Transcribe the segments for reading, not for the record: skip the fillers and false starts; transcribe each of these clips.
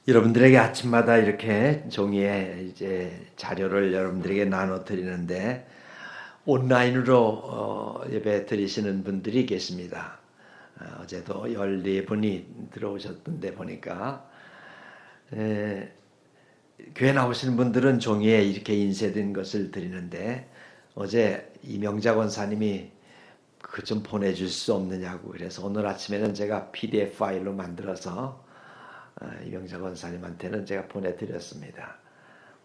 여러분들에게 아침마다 이렇게 종이에 이제 자료를 여러분들에게 나눠 드리는데 온라인으로 예배 드리시는 분들이 계십니다. 어제도 14분이 들어오셨던데 보니까 교회 나오시는 분들은 종이에 이렇게 인쇄된 것을 드리는데 어제 이명자 권사님이 그거 좀 보내줄 수 없느냐고 그래서 오늘 아침에는 제가 PDF 파일로 만들어서 이명자 권사님한테는 제가 보내드렸습니다.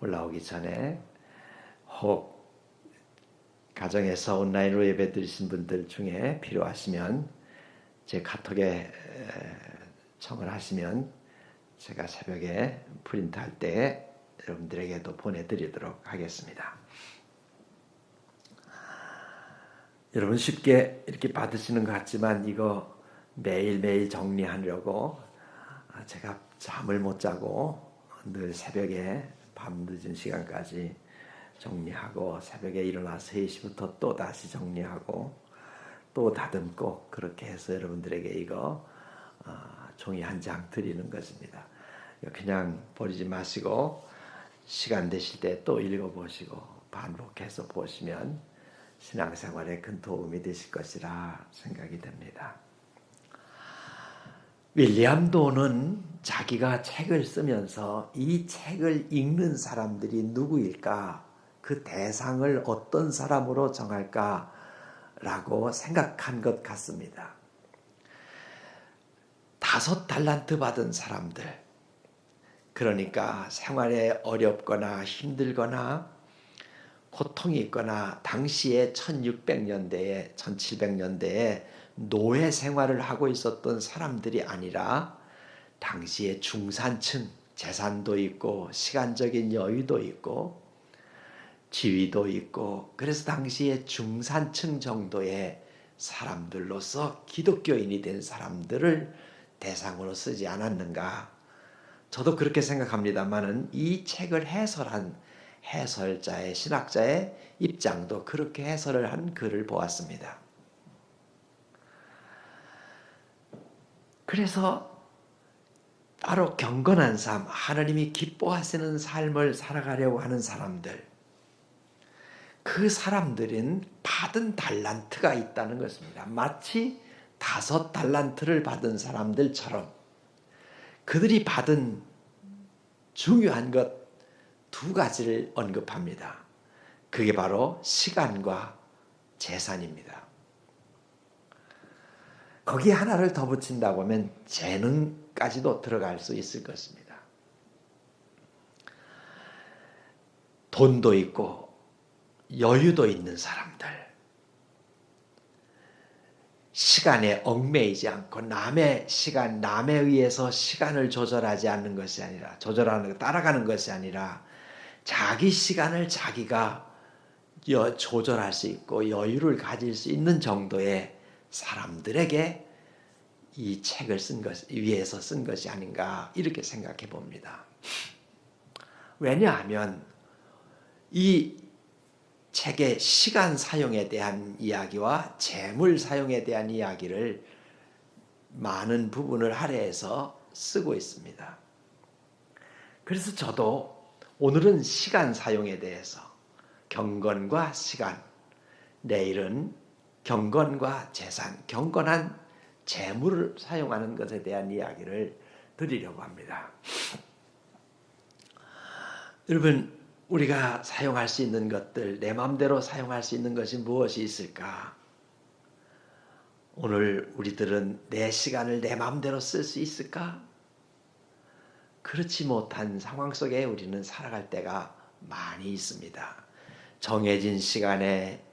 올라오기 전에 혹 가정에서 온라인으로 예배 드리신 분들 중에 필요하시면 제 카톡에 청을 하시면 제가 새벽에 프린트할 때 여러분들에게도 보내드리도록 하겠습니다. 여러분 쉽게 이렇게 받으시는 것 같지만 이거 매일매일 정리하려고 제가 잠을 못 자고 늘 새벽에 밤늦은 시간까지 정리하고 새벽에 일어나서 3시부터 또 다시 정리하고 또 다듬고 그렇게 해서 여러분들에게 이거 종이 한 장 드리는 것입니다. 그냥 버리지 마시고 시간 되실 때 또 읽어보시고 반복해서 보시면 신앙생활에 큰 도움이 되실 것이라 생각이 됩니다. 윌리엄 도는 자기가 책을 쓰면서 이 책을 읽는 사람들이 누구일까? 그 대상을 어떤 사람으로 정할까라고 생각한 것 같습니다. 5달란트 받은 사람들, 그러니까 생활에 어렵거나 힘들거나 고통이 있거나 당시에 1600년대에 1700년대에 노예 생활을 하고 있었던 사람들이 아니라 당시에 중산층, 재산도 있고 시간적인 여유도 있고 지위도 있고 그래서 당시에 중산층 정도의 사람들로서 기독교인이 된 사람들을 대상으로 쓰지 않았는가. 저도 그렇게 생각합니다만은 이 책을 해설한 해설자의 신학자의 입장도 그렇게 해설을 한 글을 보았습니다. 그래서 바로 경건한 삶, 하나님이 기뻐하시는 삶을 살아가려고 하는 사람들, 그 사람들은 받은 달란트가 있다는 것입니다. 마치 5달란트를 받은 사람들처럼 그들이 받은 중요한 것 2가지를 언급합니다. 그게 바로 시간과 재산입니다. 거기에 하나를 더 붙인다고 하면 재능까지도 들어갈 수 있을 것입니다. 돈도 있고 여유도 있는 사람들, 시간에 얽매이지 않고 남의 시간, 남에 의해서 시간을 조절하지 않는 것이 아니라 따라가는 것이 아니라 자기 시간을 자기가 조절할 수 있고 여유를 가질 수 있는 정도의 사람들에게 이 책을 위해서 쓴 것이 아닌가 이렇게 생각해 봅니다. 왜냐하면 이 책의 시간 사용에 대한 이야기와 재물 사용에 대한 이야기를 많은 부분을 할애해서 쓰고 있습니다. 그래서 저도 오늘은 시간 사용에 대해서 경건과 시간, 내일은 경건과 재산, 경건한 재물을 사용하는 것에 대한 이야기를 드리려고 합니다. 여러분, 우리가 사용할 수 있는 것들, 내 마음대로 사용할 수 있는 것이 무엇이 있을까? 오늘 우리들은 내 시간을 내 마음대로 쓸 수 있을까? 그렇지 못한 상황 속에 우리는 살아갈 때가 많이 있습니다. 정해진 시간에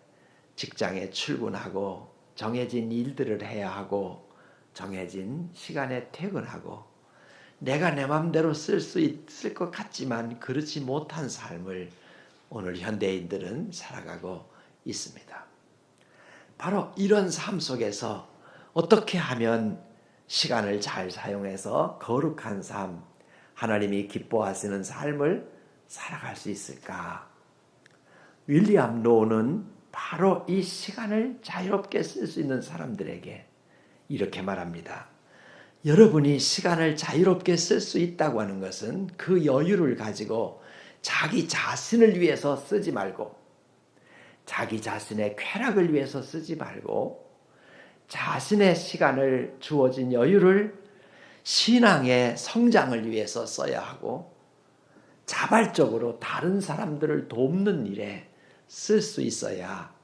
직장에 출근하고 정해진 일들을 해야 하고 정해진 시간에 퇴근하고 내가 내 마음대로 쓸 수 있을 것 같지만 그렇지 못한 삶을 오늘 현대인들은 살아가고 있습니다. 바로 이런 삶 속에서 어떻게 하면 시간을 잘 사용해서 거룩한 삶, 하나님이 기뻐하시는 삶을 살아갈 수 있을까? 윌리엄 로는 바로 이 시간을 자유롭게 쓸 수 있는 사람들에게 이렇게 말합니다. 여러분이 시간을 자유롭게 쓸 수 있다고 하는 것은 그 여유를 가지고 자기 자신을 위해서 쓰지 말고, 자기 자신의 쾌락을 위해서 쓰지 말고, 자신의 시간을, 주어진 여유를 신앙의 성장을 위해서 써야 하고, 자발적으로 다른 사람들을 돕는 일에 쓸 수 있어야,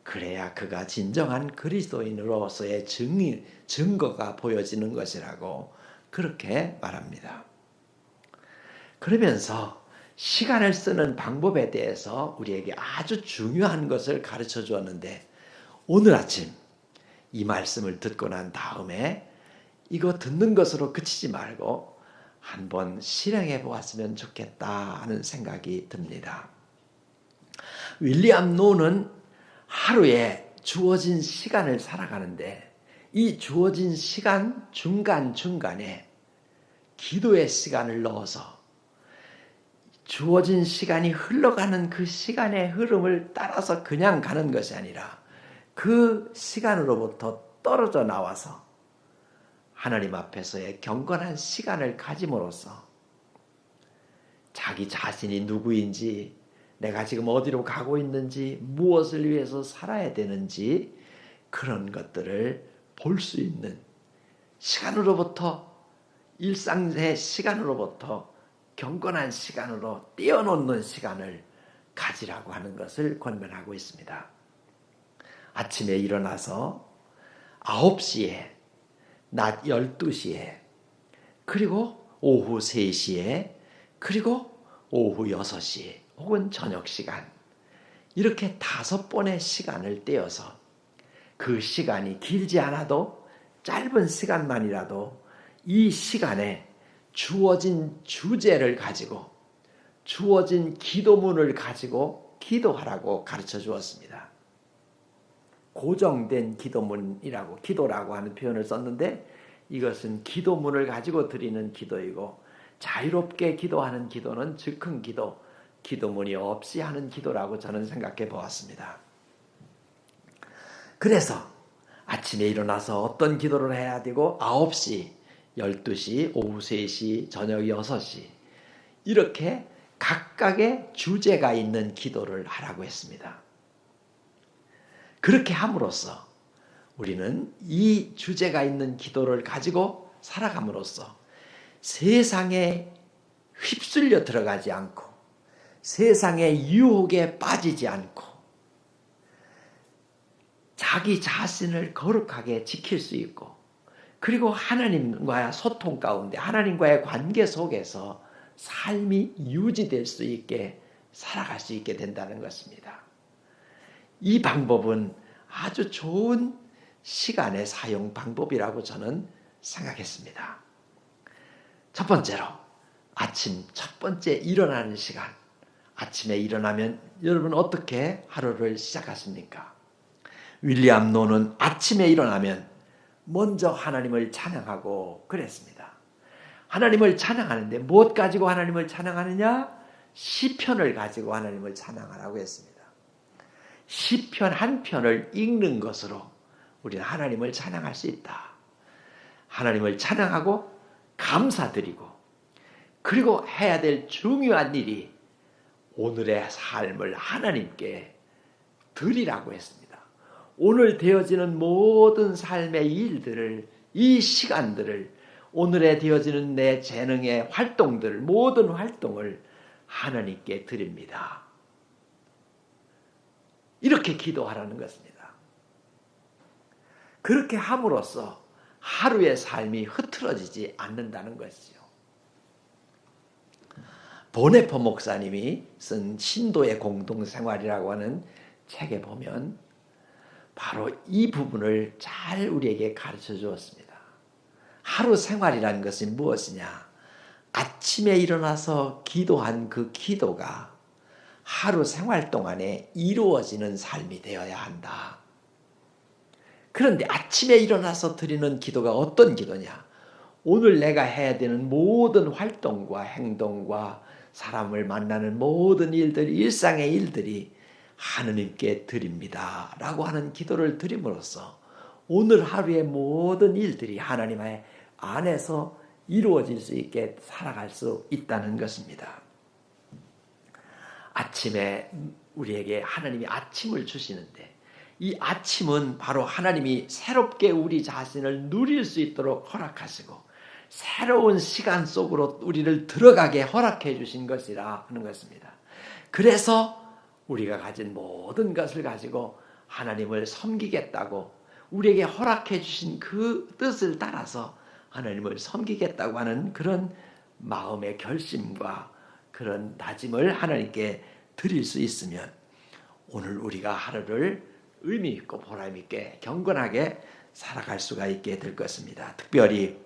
그래야 그가 진정한 그리스도인으로서의 증거가 보여지는 것이라고 그렇게 말합니다. 그러면서 시간을 쓰는 방법에 대해서 우리에게 아주 중요한 것을 가르쳐 주었는데, 오늘 아침 이 말씀을 듣고 난 다음에 이거 듣는 것으로 그치지 말고 한번 실행해 보았으면 좋겠다 하는 생각이 듭니다. 윌리엄 노는 하루에 주어진 시간을 살아가는데, 이 주어진 시간 중간중간에 기도의 시간을 넣어서 주어진 시간이 흘러가는 그 시간의 흐름을 따라서 그냥 가는 것이 아니라 그 시간으로부터 떨어져 나와서 하나님 앞에서의 경건한 시간을 가짐으로써 자기 자신이 누구인지, 내가 지금 어디로 가고 있는지, 무엇을 위해서 살아야 되는지, 그런 것들을 볼 수 있는 시간으로부터, 일상의 시간으로부터 경건한 시간으로 떼어놓는 시간을 가지라고 하는 것을 권면하고 있습니다. 아침에 일어나서 9시에, 낮 12시에, 그리고 오후 3시에, 그리고 오후 6시 혹은 저녁 시간, 이렇게 5번의 시간을 떼어서 그 시간이 길지 않아도 짧은 시간만이라도 이 시간에 주어진 주제를 가지고, 주어진 기도문을 가지고 기도하라고 가르쳐 주었습니다. 고정된 기도문이라고, 기도라고 하는 표현을 썼는데, 이것은 기도문을 가지고 드리는 기도이고, 자유롭게 기도하는 기도는 즉흥 기도, 기도문이 없이 하는 기도라고 저는 생각해 보았습니다. 그래서 아침에 일어나서 어떤 기도를 해야 되고, 9시, 12시, 오후 3시, 저녁 6시, 이렇게 각각의 주제가 있는 기도를 하라고 했습니다. 그렇게 함으로써 우리는 이 주제가 있는 기도를 가지고 살아감으로써 세상에 휩쓸려 들어가지 않고, 세상의 유혹에 빠지지 않고, 자기 자신을 거룩하게 지킬 수 있고, 그리고 하나님과의 소통 가운데, 하나님과의 관계 속에서 삶이 유지될 수 있게 살아갈 수 있게 된다는 것입니다. 이 방법은 아주 좋은 시간의 사용 방법이라고 저는 생각했습니다. 첫 번째로, 아침 첫 번째 일어나는 시간. 아침에 일어나면 여러분 어떻게 하루를 시작하십니까? 윌리엄 노는 아침에 일어나면 먼저 하나님을 찬양하고 그랬습니다. 하나님을 찬양하는데 무엇 가지고 하나님을 찬양하느냐? 시편을 가지고 하나님을 찬양하라고 했습니다. 시편 한 편을 읽는 것으로 우리는 하나님을 찬양할 수 있다. 하나님을 찬양하고 감사드리고, 그리고 해야 될 중요한 일이 오늘의 삶을 하나님께 드리라고 했습니다. 오늘 되어지는 모든 삶의 일들을, 이 시간들을, 오늘에 되어지는 내 재능의 활동들을, 모든 활동을 하나님께 드립니다. 이렇게 기도하라는 것입니다. 그렇게 함으로써 하루의 삶이 흐트러지지 않는다는 것이죠. 보네퍼 목사님이 쓴 신도의 공동생활이라고 하는 책에 보면 바로 이 부분을 잘 우리에게 가르쳐 주었습니다. 하루 생활이라는 것이 무엇이냐? 아침에 일어나서 기도한 그 기도가 하루 생활 동안에 이루어지는 삶이 되어야 한다. 그런데 아침에 일어나서 드리는 기도가 어떤 기도냐? 오늘 내가 해야 되는 모든 활동과 행동과 사람을 만나는 모든 일들, 일상의 일들이 하느님께 드립니다 라고 하는 기도를 드림으로써 오늘 하루의 모든 일들이 하나님 안에서 이루어질 수 있게 살아갈 수 있다는 것입니다. 아침에 우리에게 하나님이 아침을 주시는데 이 아침은 바로 하나님이 새롭게 우리 자신을 누릴 수 있도록 허락하시고 새로운 시간 속으로 우리를 들어가게 허락해 주신 것이라 하는 것입니다. 그래서 우리가 가진 모든 것을 가지고 하나님을 섬기겠다고 우리에게 허락해 주신 그 뜻을 따라서 하나님을 섬기겠다고 하는 그런 마음의 결심과 그런 다짐을 하나님께 드릴 수 있으면 오늘 우리가 하루를 의미 있고 보람 있게 경건하게 살아갈 수가 있게 될 것입니다. 특별히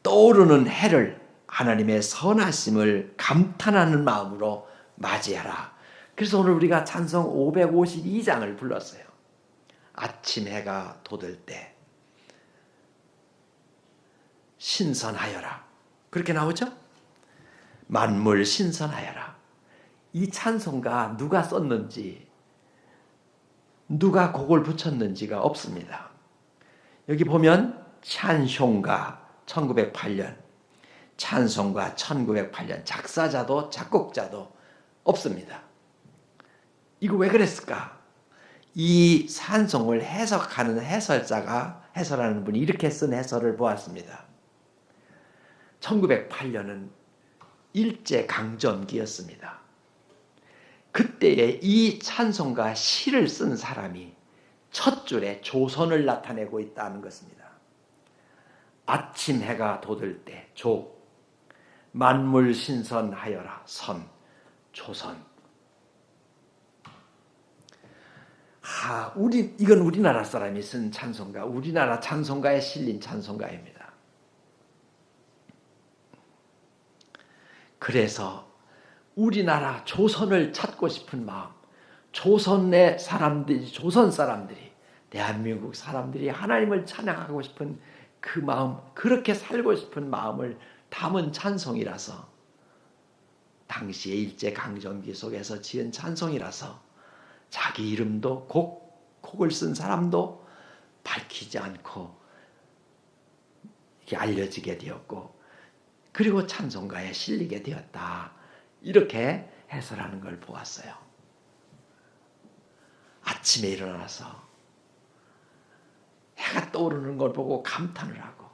떠오르는 해를 하나님의 선하심을 감탄하는 마음으로 맞이하라. 그래서 오늘 우리가 찬송 552장을 불렀어요. 아침 해가 돋을 때 신선하여라. 그렇게 나오죠? 만물 신선하여라. 이 찬송가 누가 썼는지 누가 곡을 붙였는지가 없습니다. 여기 보면 찬송가 1908년 찬송가 1908년 작사자도 작곡자도 없습니다. 이거 왜 그랬을까? 이 찬송을 해석하는 해설하는 분이 이렇게 쓴 해설을 보았습니다. 1908년은 일제강점기였습니다. 그때에 이 찬송가 시를 쓴 사람이 첫 줄에 조선을 나타내고 있다는 것입니다. 아침 해가 돋을 때 조, 만물 신선하여라 선, 조선. 이건 우리나라 사람이 쓴 찬송가, 우리나라 찬송가에 실린 찬송가입니다. 그래서 우리나라 조선을 찾고 싶은 마음, 조선의 사람들이, 조선 사람들이, 대한민국 사람들이 하나님을 찬양하고 싶은 그 마음, 그렇게 살고 싶은 마음을 담은 찬송이라서 당시의 일제강점기 속에서 지은 찬송이라서 자기 이름도 곡을 쓴 사람도 밝히지 않고 이렇게 알려지게 되었고 그리고 찬송가에 실리게 되었다. 이렇게 해설하는 걸 보았어요. 아침에 일어나서 해가 떠오르는 걸 보고 감탄을 하고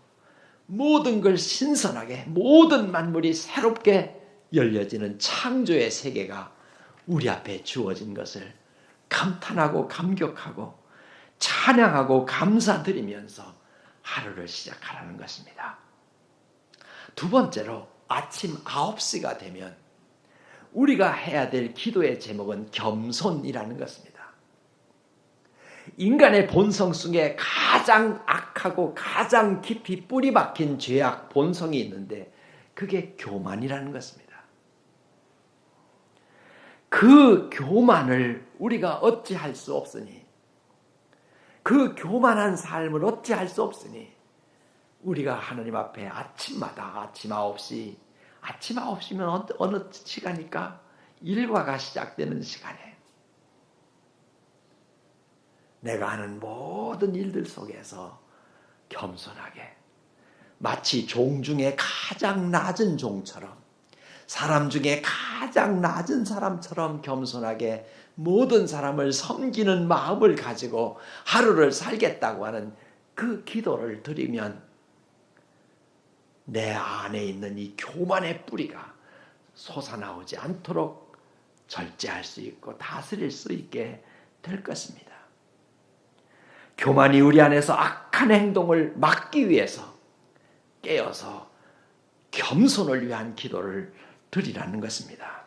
모든 걸 신선하게 모든 만물이 새롭게 열려지는 창조의 세계가 우리 앞에 주어진 것을 감탄하고 감격하고 찬양하고 감사드리면서 하루를 시작하라는 것입니다. 두 번째로 아침 9시가 되면 우리가 해야 될 기도의 제목은 겸손이라는 것입니다. 인간의 본성 속에 가장 악하고 가장 깊이 뿌리 박힌 죄악 본성이 있는데 그게 교만이라는 것입니다. 그 교만을 우리가 어찌할 수 없으니 그 교만한 삶을 어찌할 수 없으니 우리가 하나님 앞에 아침마다 아침 9시 아침 9시면 어느 시간일까? 일과가 시작되는 시간에 내가 하는 모든 일들 속에서 겸손하게 마치 종 중에 가장 낮은 종처럼 사람 중에 가장 낮은 사람처럼 겸손하게 모든 사람을 섬기는 마음을 가지고 하루를 살겠다고 하는 그 기도를 드리면 내 안에 있는 이 교만의 뿌리가 솟아나오지 않도록 절제할 수 있고 다스릴 수 있게 될 것입니다. 교만이 우리 안에서 악한 행동을 막기 위해서 깨어서 겸손을 위한 기도를 드리라는 것입니다.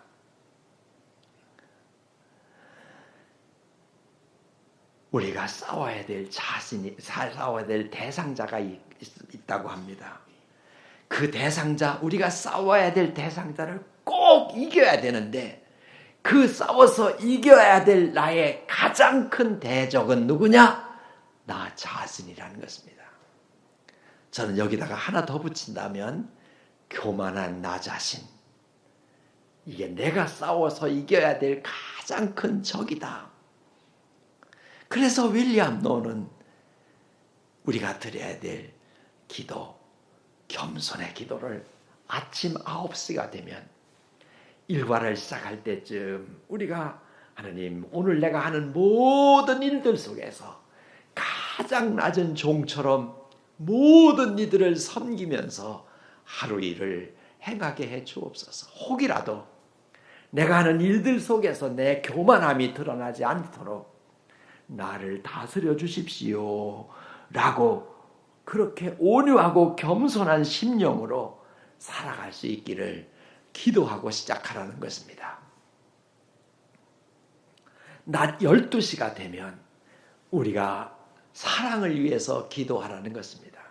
우리가 싸워야 될 싸워야 될 대상자가 있다고 합니다. 그 대상자, 우리가 싸워야 될 대상자를 꼭 이겨야 되는데 그 싸워서 이겨야 될 나의 가장 큰 대적은 누구냐? 나 자신이라는 것입니다. 저는 여기다가 하나 더 붙인다면 교만한 나 자신. 이게 내가 싸워서 이겨야 될 가장 큰 적이다. 그래서 윌리엄 노는 우리가 드려야 될 기도, 겸손의 기도를 아침 9시가 되면 일과를 시작할 때쯤 우리가 하나님, 오늘 내가 하는 모든 일들 속에서 가장 낮은 종처럼 모든 이들을 섬기면서 하루 일을 행하게 해 주옵소서. 혹이라도 내가 하는 일들 속에서 내 교만함이 드러나지 않도록 나를 다스려 주십시오 라고 그렇게 온유하고 겸손한 심령으로 살아갈 수 있기를 기도하고 시작하라는 것입니다. 낮 12시가 되면 우리가 사랑을 위해서 기도하라는 것입니다.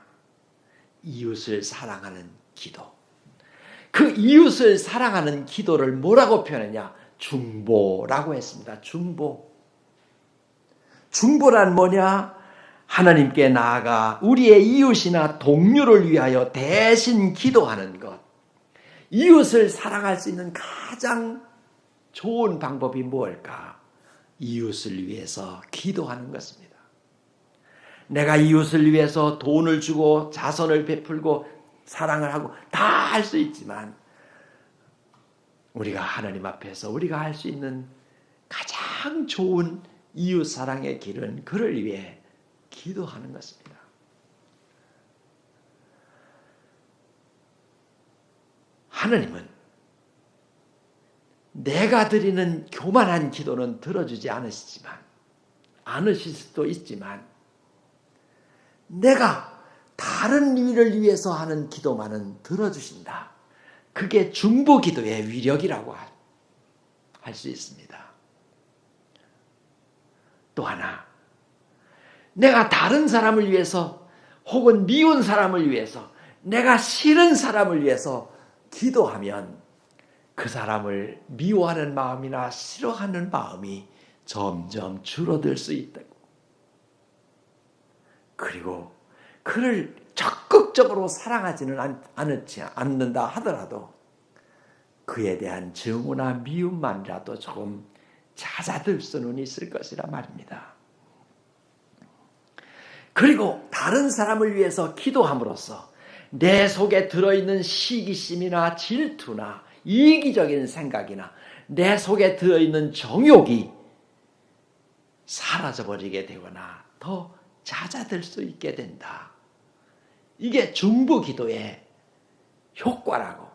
이웃을 사랑하는 기도. 그 이웃을 사랑하는 기도를 뭐라고 표현하냐? 중보라고 했습니다. 중보. 중보란 뭐냐? 하나님께 나아가 우리의 이웃이나 동료를 위하여 대신 기도하는 것. 이웃을 사랑할 수 있는 가장 좋은 방법이 무엇일까? 이웃을 위해서 기도하는 것입니다. 내가 이웃을 위해서 돈을 주고 자선을 베풀고 사랑을 하고 다 할 수 있지만 우리가 하나님 앞에서 우리가 할 수 있는 가장 좋은 이웃 사랑의 길은 그를 위해 기도하는 것입니다. 하나님은 내가 드리는 교만한 기도는 들어주지 않으실 수도 있지만 내가 다른 일을 위해서 하는 기도만은 들어주신다. 그게 중보 기도의 위력이라고 할 수 있습니다. 또 하나, 내가 다른 사람을 위해서 혹은 미운 사람을 위해서 내가 싫은 사람을 위해서 기도하면 그 사람을 미워하는 마음이나 싫어하는 마음이 점점 줄어들 수 있다고. 그리고 그를 적극적으로 사랑하지는 않는다 하더라도 그에 대한 증오나 미움만이라도 조금 잦아들 수는 있을 것이라 말입니다. 그리고 다른 사람을 위해서 기도함으로써 내 속에 들어있는 시기심이나 질투나 이기적인 생각이나 내 속에 들어있는 정욕이 사라져버리게 되거나 더 잦아들 수 있게 된다. 이게 중보 기도의 효과라고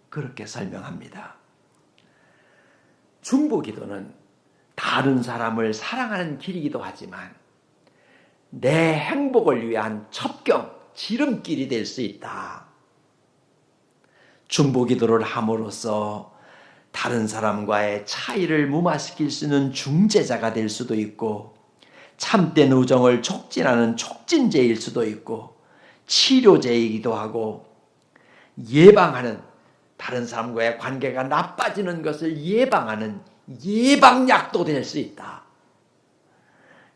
그렇게 설명합니다. 중보 기도는 다른 사람을 사랑하는 길이기도 하지만 내 행복을 위한 첩경, 지름길이 될 수 있다. 중보 기도를 함으로써 다른 사람과의 차이를 무마시킬 수 있는 중재자가 될 수도 있고 참된 우정을 촉진하는 촉진제일 수도 있고 치료제이기도 하고 예방하는 다른 사람과의 관계가 나빠지는 것을 예방하는 예방약도 될 수 있다.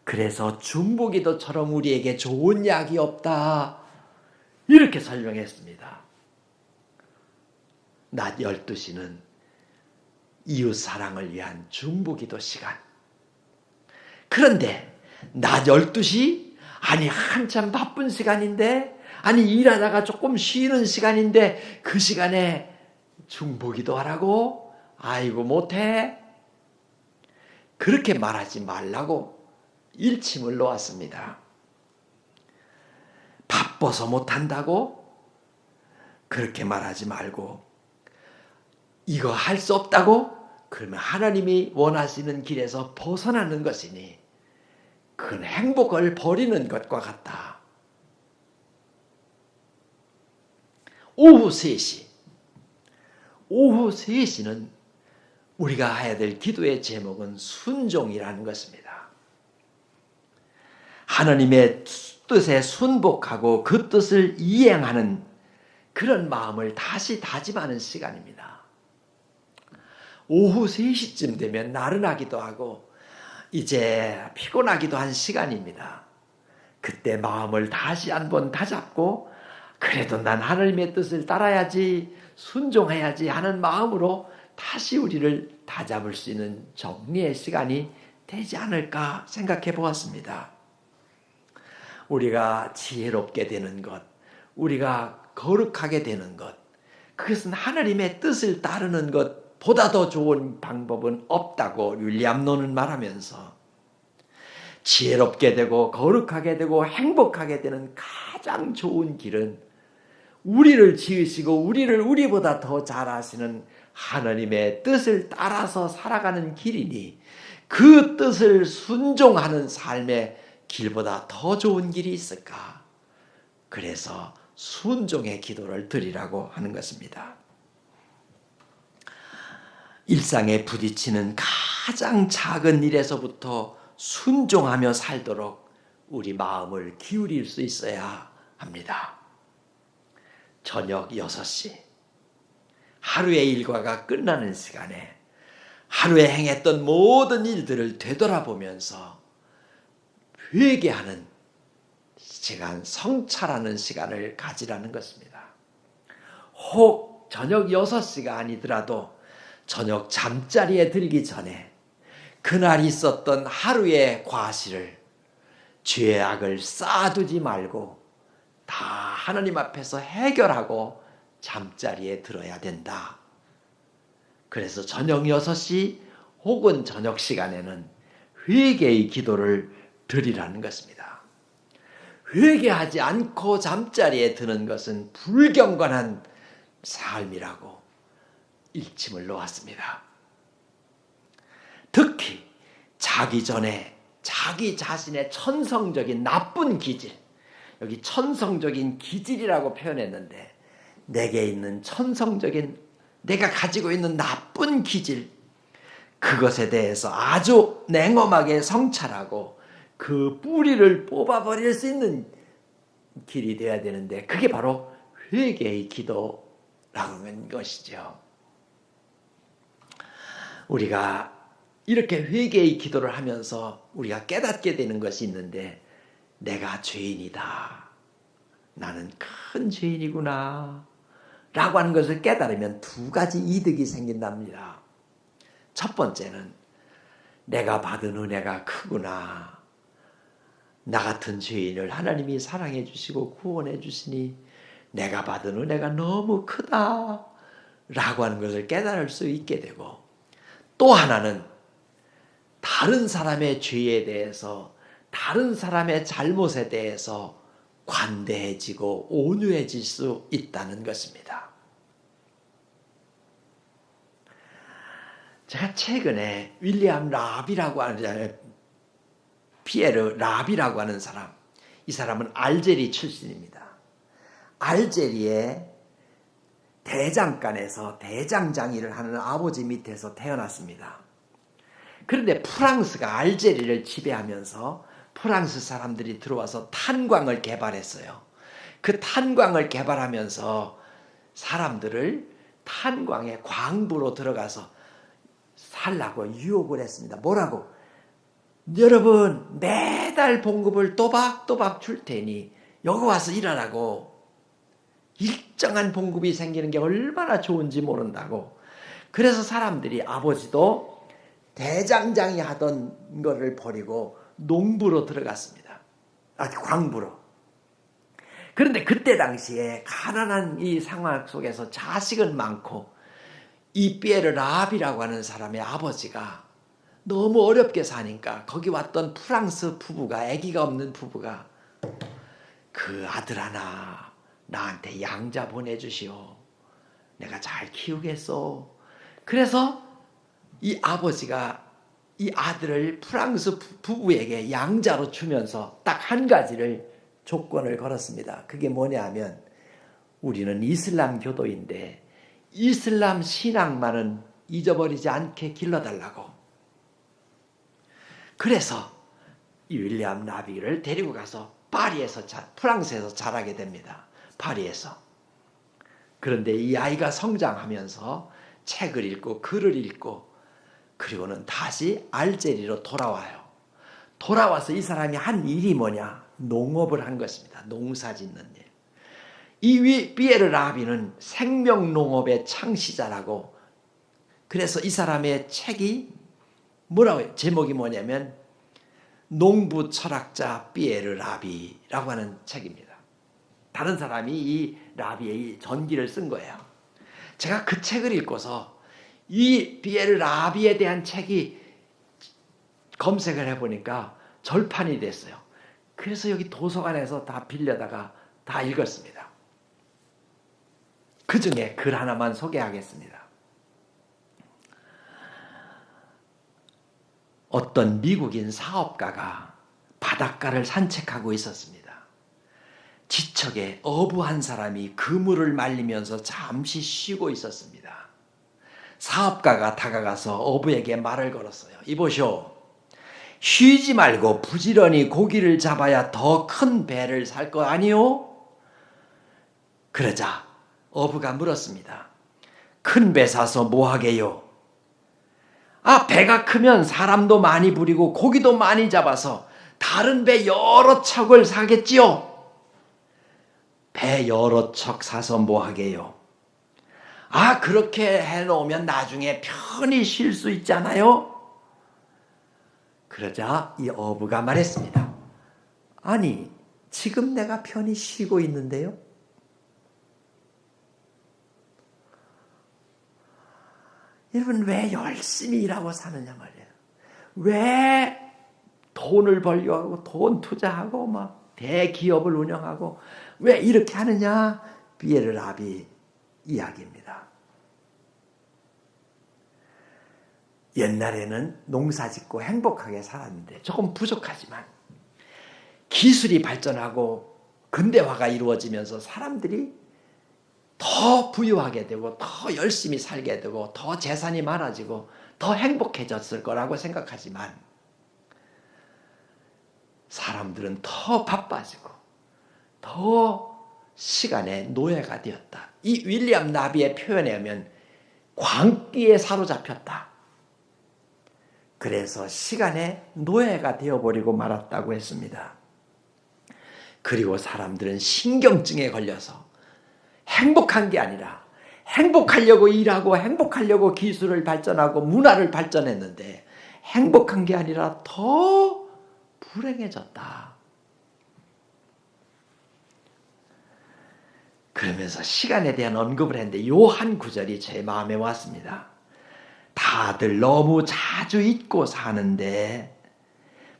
그래서 중보기도처럼 우리에게 좋은 약이 없다. 이렇게 설명했습니다. 낮 12시는 이웃 사랑을 위한 중보기도 시간. 그런데 낮 12시? 아니 한참 바쁜 시간인데, 아니 일하다가 조금 쉬는 시간인데 그 시간에 중보기도 하라고? 아이고 못해? 그렇게 말하지 말라고 일침을 놓았습니다. 바빠서 못한다고? 그렇게 말하지 말고 이거 할 수 없다고? 그러면 하나님이 원하시는 길에서 벗어나는 것이니 그건 행복을 버리는 것과 같다. 오후 3시. 오후 3시는 우리가 해야 될 기도의 제목은 순종이라는 것입니다. 하나님의 뜻에 순복하고 그 뜻을 이행하는 그런 마음을 다시 다짐하는 시간입니다. 오후 3시쯤 되면 나른하기도 하고 이제 피곤하기도 한 시간입니다. 그때 마음을 다시 한번 다잡고 그래도 난 하나님의 뜻을 따라야지, 순종해야지 하는 마음으로 다시 우리를 다잡을 수 있는 정리의 시간이 되지 않을까 생각해 보았습니다. 우리가 지혜롭게 되는 것, 우리가 거룩하게 되는 것, 그것은 하나님의 뜻을 따르는 것보다 더 좋은 방법은 없다고 윌리엄 노는 말하면서 지혜롭게 되고 거룩하게 되고 행복하게 되는 가장 좋은 길은 우리를 지으시고 우리를 우리보다 더 잘 아시는 하나님의 뜻을 따라서 살아가는 길이니 그 뜻을 순종하는 삶의 길보다 더 좋은 길이 있을까? 그래서 순종의 기도를 드리라고 하는 것입니다. 일상에 부딪히는 가장 작은 일에서부터 순종하며 살도록 우리 마음을 기울일 수 있어야 합니다. 저녁 6시, 하루의 일과가 끝나는 시간에 하루에 행했던 모든 일들을 되돌아보면서 회개하는 시간, 성찰하는 시간을 가지라는 것입니다. 혹 저녁 6시가 아니더라도 저녁 잠자리에 들기 전에 그날 있었던 하루의 과실을, 죄악을 쌓아두지 말고 다 하나님 앞에서 해결하고 잠자리에 들어야 된다. 그래서 저녁 6시 혹은 저녁 시간에는 회개의 기도를 드리라는 것입니다. 회개하지 않고 잠자리에 드는 것은 불경건한 삶이라고 일침을 놓았습니다. 특히 자기 전에 자기 자신의 천성적인 나쁜 기질, 여기 천성적인 기질이라고 표현했는데 내게 있는 천성적인 내가 가지고 있는 나쁜 기질, 그것에 대해서 아주 냉엄하게 성찰하고 그 뿌리를 뽑아버릴 수 있는 길이 되어야 되는데 그게 바로 회개의 기도라는 것이죠. 우리가 이렇게 회개의 기도를 하면서 우리가 깨닫게 되는 것이 있는데 내가 죄인이다. 나는 큰 죄인이구나. 라고 하는 것을 깨달으면 두 가지 이득이 생긴답니다. 첫 번째는 내가 받은 은혜가 크구나. 나 같은 죄인을 하나님이 사랑해 주시고 구원해 주시니 내가 받은 은혜가 너무 크다. 라고 하는 것을 깨달을 수 있게 되고 또 하나는 다른 사람의 죄에 대해서 다른 사람의 잘못에 대해서 관대해지고 온유해질 수 있다는 것입니다. 제가 최근에 윌리엄 라비라고 하는 피에르 라비라고 하는 사람, 이 사람은 알제리 출신입니다. 알제리의 대장간에서 대장장이를 하는 아버지 밑에서 태어났습니다. 그런데 프랑스가 알제리를 지배하면서 프랑스 사람들이 들어와서 탄광을 개발했어요. 그 탄광을 개발하면서 사람들을 탄광의 광부로 들어가서 살라고 유혹을 했습니다. 뭐라고? 여러분 매달 봉급을 또박또박 줄 테니 여기 와서 일하라고. 일정한 봉급이 생기는 게 얼마나 좋은지 모른다고. 그래서 사람들이 아버지도 대장장이 하던 거를 버리고 농부로 들어갔습니다. 광부로. 그런데 그때 당시에 가난한 이 상황 속에서 자식은 많고 이 피에르 라비라고 하는 사람의 아버지가 너무 어렵게 사니까 거기 왔던 프랑스 부부가, 아기가 없는 부부가 그 아들 하나 나한테 양자 보내주시오. 내가 잘 키우겠소. 그래서 이 아버지가 이 아들을 프랑스 부부에게 양자로 주면서 딱 한 가지를 조건을 걸었습니다. 그게 뭐냐 하면 우리는 이슬람 교도인데 이슬람 신앙만은 잊어버리지 않게 길러달라고. 그래서 이 윌리엄 라비를 데리고 가서 파리에서 프랑스에서 자라게 됩니다. 파리에서. 그런데 이 아이가 성장하면서 책을 읽고 글을 읽고 그리고는 다시 알제리로 돌아와요. 돌아와서 이 사람이 한 일이 뭐냐? 농업을 한 것입니다. 농사 짓는 일. 이 피에르 라비는 생명농업의 창시자라고. 그래서 이 사람의 책이 뭐라고 해요? 제목이 뭐냐면 농부 철학자 피에르 라비라고 하는 책입니다. 다른 사람이 이 라비의 전기를 쓴 거예요. 제가 그 책을 읽고서 이 비엘 라비에 대한 책이 검색을 해보니까 절판이 됐어요. 그래서 여기 도서관에서 다 빌려다가 다 읽었습니다. 그 중에 글 하나만 소개하겠습니다. 어떤 미국인 사업가가 바닷가를 산책하고 있었습니다. 지척에 어부 한 사람이 그물을 말리면서 잠시 쉬고 있었습니다. 사업가가 다가가서 어부에게 말을 걸었어요. 이보시오. 쉬지 말고 부지런히 고기를 잡아야 더 큰 배를 살 거 아니오? 그러자 어부가 물었습니다. 큰 배 사서 뭐 하게요? 배가 크면 사람도 많이 부리고 고기도 많이 잡아서 다른 배 여러 척을 사겠지요? 배 여러 척 사서 뭐 하게요? 그렇게 해놓으면 나중에 편히 쉴 수 있잖아요? 그러자 이 어부가 말했습니다. 아니, 지금 내가 편히 쉬고 있는데요? 여러분, 왜 열심히 일하고 사느냐 말이에요. 왜 돈을 벌려고 하고 돈 투자하고 막 대기업을 운영하고 왜 이렇게 하느냐? 비엘 라비 이야기입니다. 옛날에는 농사 짓고 행복하게 살았는데 조금 부족하지만 기술이 발전하고 근대화가 이루어지면서 사람들이 더 부유하게 되고 더 열심히 살게 되고 더 재산이 많아지고 더 행복해졌을 거라고 생각하지만 사람들은 더 바빠지고 더 시간의 노예가 되었다. 이 윌리엄 나비의 표현에 의하면 광기에 사로잡혔다. 그래서 시간의 노예가 되어버리고 말았다고 했습니다. 그리고 사람들은 신경증에 걸려서 행복한 게 아니라 행복하려고 일하고 행복하려고 기술을 발전하고 문화를 발전했는데 행복한 게 아니라 더 불행해졌다. 그러면서 시간에 대한 언급을 했는데 요 한 구절이 제 마음에 왔습니다. 다들 너무 자주 잊고 사는데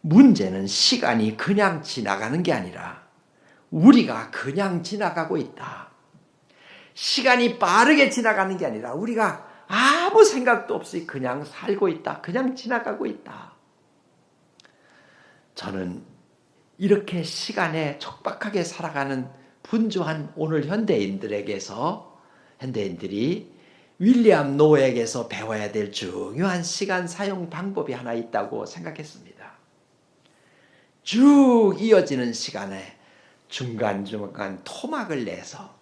문제는 시간이 그냥 지나가는 게 아니라 우리가 그냥 지나가고 있다. 시간이 빠르게 지나가는 게 아니라 우리가 아무 생각도 없이 그냥 살고 있다. 그냥 지나가고 있다. 저는 이렇게 시간에 촉박하게 살아가는 분주한 오늘 현대인들이 윌리엄 노에게서 배워야 될 중요한 시간 사용 방법이 하나 있다고 생각했습니다. 쭉 이어지는 시간에 중간중간 토막을 내서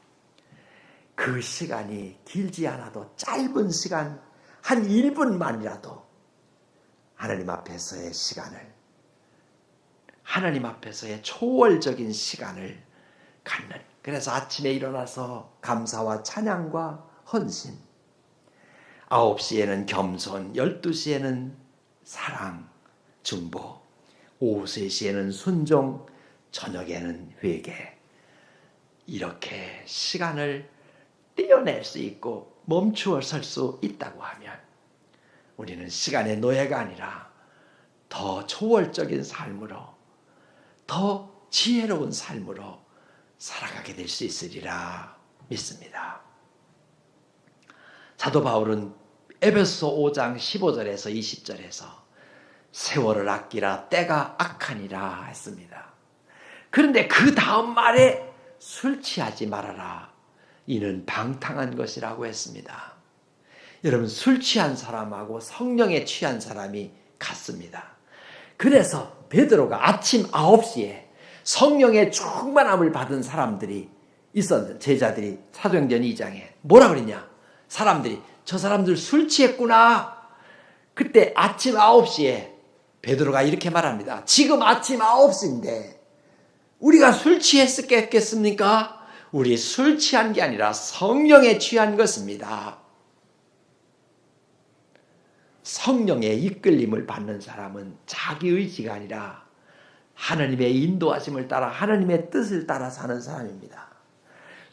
그 시간이 길지 않아도 짧은 시간 한 1분만이라도 하나님 앞에서의 시간을 하나님 앞에서의 초월적인 시간을 갖는 그래서 아침에 일어나서 감사와 찬양과 헌신 9시에는 겸손, 12시에는 사랑, 중보, 오후 3시에는 순종, 저녁에는 회개. 이렇게 시간을 떼어낼 수 있고 멈추어 설 수 있다고 하면 우리는 시간의 노예가 아니라 더 초월적인 삶으로 더 지혜로운 삶으로 살아가게 될 수 있으리라 믿습니다. 사도 바울은 에베소 5장 15절에서 20절에서 세월을 아끼라 때가 악하니라 했습니다. 그런데 그 다음 말에 술 취하지 말아라. 이는 방탕한 것이라고 했습니다. 여러분 술 취한 사람하고 성령에 취한 사람이 같습니다. 그래서 베드로가 아침 9시에 성령의 충만함을 받은 사람들이 있었는데 제자들이 사도행전 2장에 뭐라 그랬냐? 사람들이 저 사람들 술 취했구나. 그때 아침 9시에 베드로가 이렇게 말합니다. 지금 아침 9시인데 우리가 술 취했겠습니까? 우리 술 취한 게 아니라 성령에 취한 것입니다. 성령의 이끌림을 받는 사람은 자기 의지가 아니라 하나님의 인도하심을 따라 하나님의 뜻을 따라 사는 사람입니다.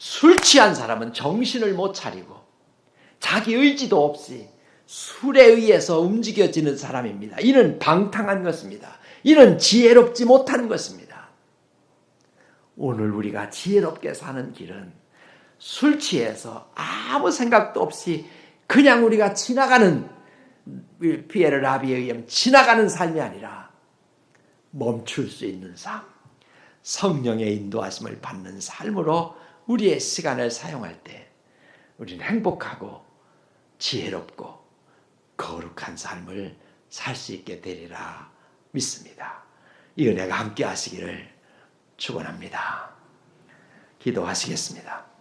술 취한 사람은 정신을 못 차리고 자기 의지도 없이 술에 의해서 움직여지는 사람입니다. 이는 방탕한 것입니다. 이는 지혜롭지 못한 것입니다. 오늘 우리가 지혜롭게 사는 길은 술 취해서 아무 생각도 없이 그냥 우리가 지나가는, 피에르 라비에 의하면 지나가는 삶이 아니라 멈출 수 있는 삶, 성령의 인도하심을 받는 삶으로 우리의 시간을 사용할 때 우리는 행복하고 지혜롭고 거룩한 삶을 살 수 있게 되리라 믿습니다. 이 은혜가 함께 하시기를 축원합니다. 기도하시겠습니다.